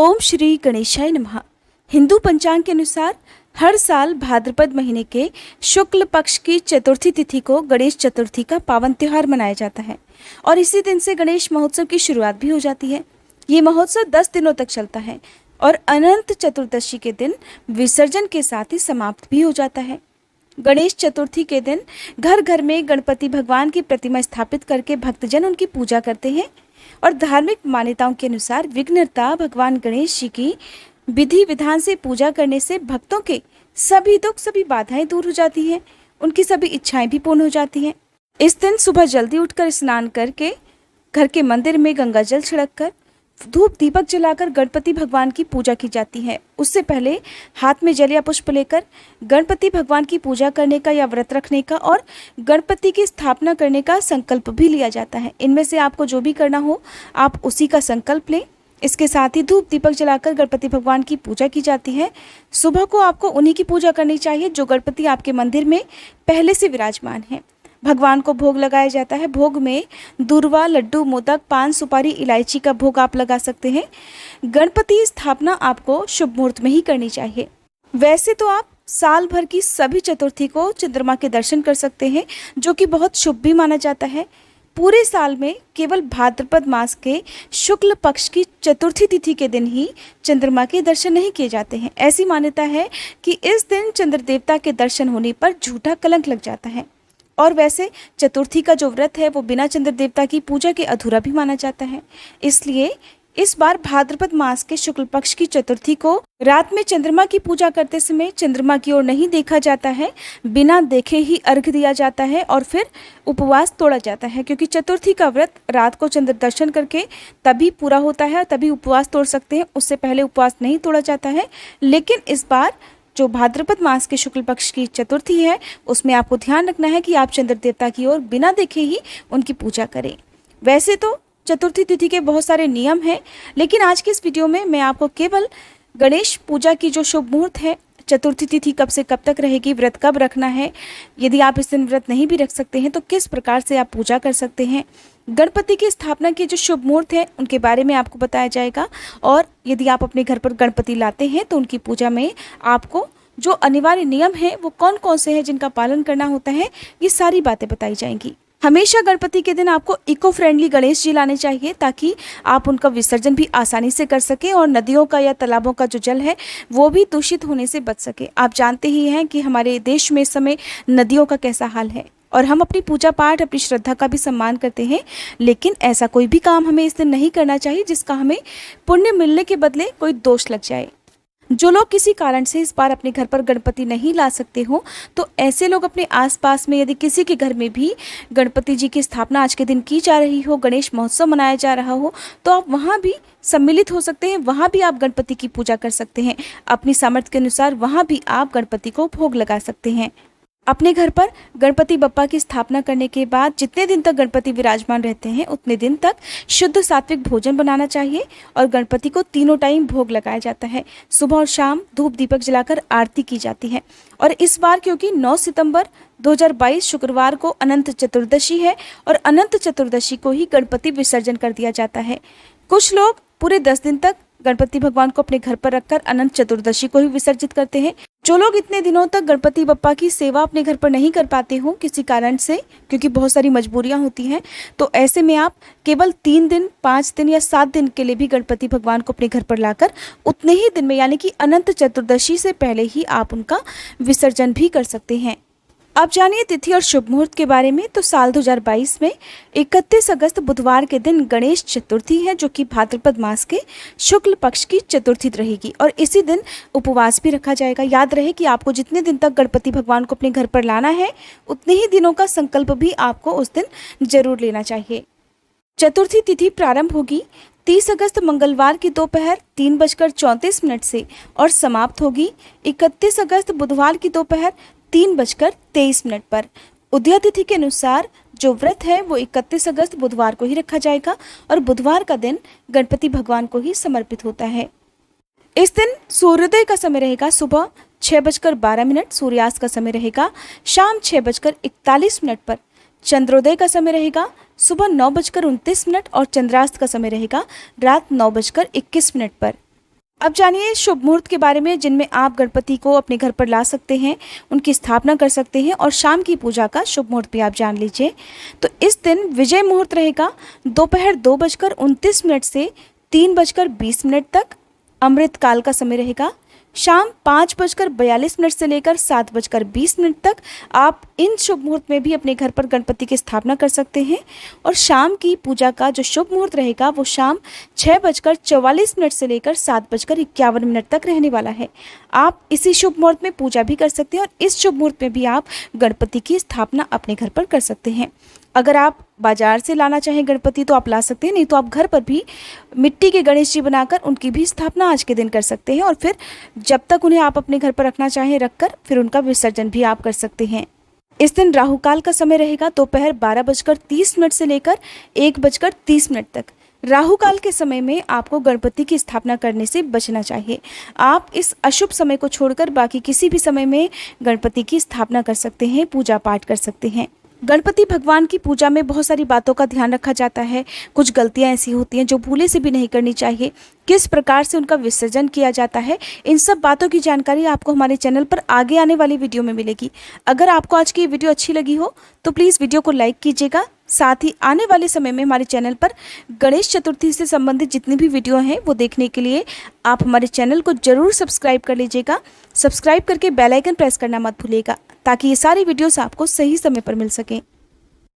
ओम श्री गणेशाय नमः। हिंदू पंचांग के अनुसार हर साल भाद्रपद महीने के शुक्ल पक्ष की चतुर्थी तिथि को गणेश चतुर्थी का पावन त्योहार मनाया जाता है और इसी दिन से गणेश महोत्सव की शुरुआत भी हो जाती है। ये महोत्सव 10 दिनों तक चलता है और अनंत चतुर्दशी के दिन विसर्जन के साथ ही समाप्त भी हो जाता है। गणेश चतुर्थी के दिन घर घर में गणपति भगवान की प्रतिमा स्थापित करके भक्तजन उनकी पूजा करते हैं और धार्मिक मान्यताओं के अनुसार विघ्नहर्ता भगवान गणेश जी की विधि विधान से पूजा करने से भक्तों के सभी दुख सभी बाधाएं दूर हो जाती हैं, उनकी सभी इच्छाएं भी पूर्ण हो जाती हैं। इस दिन सुबह जल्दी उठकर स्नान करके घर के मंदिर में गंगा जल छिड़ककर धूप दीपक जलाकर गणपति भगवान की पूजा की जाती है। उससे पहले हाथ में जल या पुष्प लेकर गणपति भगवान की पूजा करने का या व्रत रखने का और गणपति की स्थापना करने का संकल्प भी लिया जाता है। इनमें से आपको जो भी करना हो आप उसी का संकल्प लें। इसके साथ ही धूप दीपक जलाकर गणपति भगवान की पूजा की जाती है। सुबह को आपको उन्हीं की पूजा करनी चाहिए जो गणपति आपके मंदिर में पहले से विराजमान है। भगवान को भोग लगाया जाता है। भोग में दूर्वा, लड्डू, मोदक, पान, सुपारी, इलायची का भोग आप लगा सकते हैं। गणपति स्थापना आपको शुभ मुहूर्त में ही करनी चाहिए। वैसे तो आप साल भर की सभी चतुर्थी को चंद्रमा के दर्शन कर सकते हैं, जो कि बहुत शुभ भी माना जाता है। पूरे साल में केवल भाद्रपद मास के शुक्ल पक्ष की चतुर्थी तिथि के दिन ही चंद्रमा के दर्शन नहीं किए जाते हैं। ऐसी मान्यता है कि इस दिन चंद्र देवता के दर्शन होने पर झूठा कलंक लग जाता है। और वैसे चतुर्थी का जो व्रत है वो बिना चंद्र देवता की पूजा के अधूरा भी माना जाता है। इसलिए इस बार भाद्रपद मास के शुक्ल पक्ष की चतुर्थी को रात में चंद्रमा की पूजा करते समय चंद्रमा की ओर नहीं देखा जाता है, बिना देखे ही अर्घ्य दिया जाता है और फिर उपवास तोड़ा जाता है, क्योंकि चतुर्थी का व्रत रात को चंद्र दर्शन करके तभी पूरा होता है, तभी उपवास तोड़ सकते हैं। उससे पहले उपवास नहीं तोड़ा जाता है। लेकिन इस बार जो भाद्रपद मास के शुक्ल पक्ष की चतुर्थी है उसमें आपको ध्यान रखना है कि आप चंद्र देवता की ओर बिना देखे ही उनकी पूजा करें। वैसे तो चतुर्थी तिथि के बहुत सारे नियम हैं, लेकिन आज की इस वीडियो में मैं आपको केवल गणेश पूजा की जो शुभ मुहूर्त है, चतुर्थी तिथि कब से कब तक रहेगी, व्रत कब रखना है, यदि आप इस दिन व्रत नहीं भी रख सकते हैं तो किस प्रकार से आप पूजा कर सकते हैं, गणपति की स्थापना के जो शुभ मुहूर्त है उनके बारे में आपको बताया जाएगा। और यदि आप अपने घर पर गणपति लाते हैं तो उनकी पूजा में आपको जो अनिवार्य नियम है वो कौन कौन से हैं जिनका पालन करना होता है, ये सारी बातें बताई जाएंगी। हमेशा गणपति के दिन आपको इको फ्रेंडली गणेश जी लाने चाहिए ताकि आप उनका विसर्जन भी आसानी से कर सकें और नदियों का या तालाबों का जो जल है वो भी दूषित होने से बच सके। आप जानते ही हैं कि हमारे देश में इस समय नदियों का कैसा हाल है और हम अपनी पूजा पाठ, अपनी श्रद्धा का भी सम्मान करते हैं, लेकिन ऐसा कोई भी काम हमें इस दिन नहीं करना चाहिए जिसका हमें पुण्य मिलने के बदले कोई दोष लग जाए। जो लोग किसी कारण से इस बार अपने घर पर गणपति नहीं ला सकते हो तो ऐसे लोग अपने आसपास में यदि किसी के घर में भी गणपति जी की स्थापना आज के दिन की जा रही हो, गणेश महोत्सव मनाया जा रहा हो, तो आप वहाँ भी सम्मिलित हो सकते हैं। वहाँ भी आप गणपति की पूजा कर सकते हैं। अपनी सामर्थ्य के अनुसार वहाँ भी आप गणपति को भोग लगा सकते हैं। अपने घर पर गणपति बप्पा की स्थापना करने के बाद जितने दिन तक गणपति विराजमान रहते हैं उतने दिन तक शुद्ध सात्विक भोजन बनाना चाहिए और गणपति को तीनों टाइम भोग लगाया जाता है। सुबह और शाम धूप दीपक जलाकर आरती की जाती है। और इस बार क्योंकि 9 सितंबर 2022 शुक्रवार को अनंत चतुर्दशी है और अनंत चतुर्दशी को ही गणपति विसर्जन कर दिया जाता है। कुछ लोग पूरे 10 दिन तक गणपति भगवान को अपने घर पर रखकर अनंत चतुर्दशी को ही विसर्जित करते हैं। जो लोग इतने दिनों तक गणपति बप्पा की सेवा अपने घर पर नहीं कर पाते हो किसी कारण से, क्योंकि बहुत सारी मजबूरियां होती हैं, तो ऐसे में आप केवल 3 दिन, 5 दिन या 7 दिन के लिए भी गणपति भगवान को अपने घर पर लाकर उतने ही दिन में यानी कि अनंत चतुर्दशी से पहले ही आप उनका विसर्जन भी कर सकते हैं। अब जानिए तिथि और शुभ मुहूर्त के बारे में। तो साल 2022 में 31 अगस्त बुधवार के दिन गणेश चतुर्थी है, जो कि भाद्रपद मास के शुक्ल पक्ष की चतुर्थी रहेगी और इसी दिन उपवास भी रखा जाएगा। याद रहे कि आपको जितने दिन तक गणपति भगवान को अपने घर पर लाना है उतने ही दिनों का संकल्प भी आपको उस दिन जरूर लेना चाहिए। चतुर्थी तिथि प्रारंभ होगी 30 अगस्त मंगलवार की दोपहर 3:34 से और समाप्त होगी 31 अगस्त बुधवार की दोपहर 3:23 पर। उदया तिथि के अनुसार जो व्रत है वो 31 अगस्त बुधवार को ही रखा जाएगा और बुधवार का दिन गणपति भगवान को ही समर्पित होता है। इस दिन सूर्योदय का समय रहेगा सुबह 6:12, सूर्यास्त का समय रहेगा शाम 6:41 पर। चंद्रोदय का समय रहेगा सुबह 9:29 और चंद्रास्त का समय रहेगा रात 9:21 पर। अब जानिए शुभ मुहूर्त के बारे में जिनमें आप गणपति को अपने घर पर ला सकते हैं, उनकी स्थापना कर सकते हैं और शाम की पूजा का शुभ मुहूर्त भी आप जान लीजिए। तो इस दिन विजय मुहूर्त रहेगा दोपहर 2:29 से 3:20 तक। अमृत काल का समय रहेगा शाम 5:42 से लेकर 7:20 तक। आप इन शुभ मुहूर्त में भी अपने घर पर गणपति की स्थापना कर सकते हैं। और शाम की पूजा का जो शुभ मुहूर्त रहेगा वो शाम 6:44 से लेकर 7:51 तक रहने वाला है। आप इसी शुभ मुहूर्त में पूजा भी कर सकते हैं और इस शुभ मुहूर्त में भी आप गणपति की स्थापना अपने घर पर कर सकते हैं। अगर आप बाजार से लाना चाहें गणपति तो आप ला सकते हैं, नहीं तो आप घर पर भी मिट्टी के गणेश जी बनाकर उनकी भी स्थापना आज के दिन कर सकते हैं और फिर जब तक उन्हें आप अपने घर पर रखना चाहें रखकर फिर उनका विसर्जन भी आप कर सकते हैं। इस दिन राहु काल का समय रहेगा दोपहर 12:30 से लेकर 1:30 तक। राहु काल के समय में आपको गणपति की स्थापना करने से बचना चाहिए। आप इस अशुभ समय को छोड़कर बाकी किसी भी समय में गणपति की स्थापना कर सकते हैं, पूजा पाठ कर सकते हैं। गणपति भगवान की पूजा में बहुत सारी बातों का ध्यान रखा जाता है। कुछ गलतियां ऐसी होती हैं जो भूले से भी नहीं करनी चाहिए। किस प्रकार से उनका विसर्जन किया जाता है, इन सब बातों की जानकारी आपको हमारे चैनल पर आगे आने वाली वीडियो में मिलेगी। अगर आपको आज की वीडियो अच्छी लगी हो तो प्लीज़ वीडियो को लाइक कीजिएगा। साथ ही आने वाले समय में हमारे चैनल पर गणेश चतुर्थी से संबंधित जितनी भी वीडियो हैं वो देखने के लिए आप हमारे चैनल को ज़रूर सब्सक्राइब कर लीजिएगा। सब्सक्राइब करके बेल आइकन प्रेस करना मत भूलिएगा ताकि ये सारी वीडियोस आपको सही समय पर मिल सकें।